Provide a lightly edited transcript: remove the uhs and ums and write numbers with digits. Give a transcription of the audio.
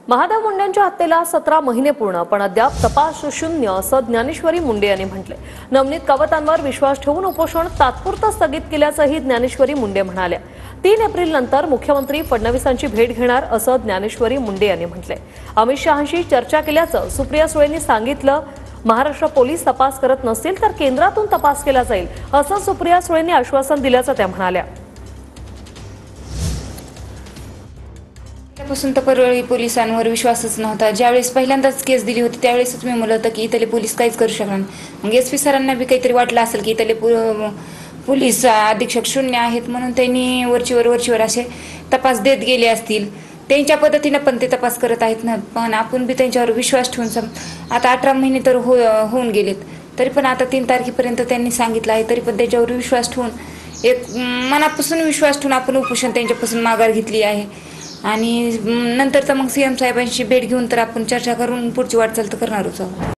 महादेव मुंडेंच्या हत्येला 17 महिने पूर्ण, पण अद्याप तपास शून्य असं ज्ञानेश्वरी मुंडे यांनी म्हटले। नवनीत कवतांवर विश्वास ठेवून उपोषण तात्पुरतं स्थगित केल्याचंही ज्ञानेश्वरी मुंडे म्हणाल्या। 3 एप्रिल नंतर मुख्यमंत्री फडणवीसांची भेट घेणार असं ज्ञानेश्वरी मुंडे यांनी म्हटले। अमित शहांशी चर्चा केल्याचं सुप्रिया सुळेंनी सांगितलं। महाराष्ट्र पोलीस तपास करत नसतील तर केंद्रातून तपास केला जाईल असं सुप्रिया सुळेंनी आश्वासन दिल्याचं त्या म्हणाल्या। पासून तर परळी पोलिसांवर विश्वासच नव्हता। ज्यावेळेस पहिल्यांदाच केस दिली होती त्यावेळेसच मी म्हणलं होतं की इथले पोलीस काहीच करू शकणार नाही। मग एसपी सरांना बी काहीतरी वाटलं असेल की इथले पोलीस अधीक्षक शून्य आहेत, म्हणून त्यांनी वरचीवर असे तपास देत गेले असतील। त्यांच्या पद्धतीने पण ते तपास करत आहेत ना, पण आपण बी त्यांच्यावर विश्वास ठेवून आता 18 महिने तर होऊन गेलेत, तरी पण आता 3 तारखेपर्यंत त्यांनी सांगितलं आहे, तरी पण त्याच्यावर विश्वास ठेवून एक मनापासून विश्वास ठेवून आपण उपोषण त्यांच्यापासून माघार घेतली आहे। आणि नंतर तर मग सीएम साहेबांशी भेट घेऊन तर आपण चर्चा करून पुढची वाटचाल तर करणारच आहोत।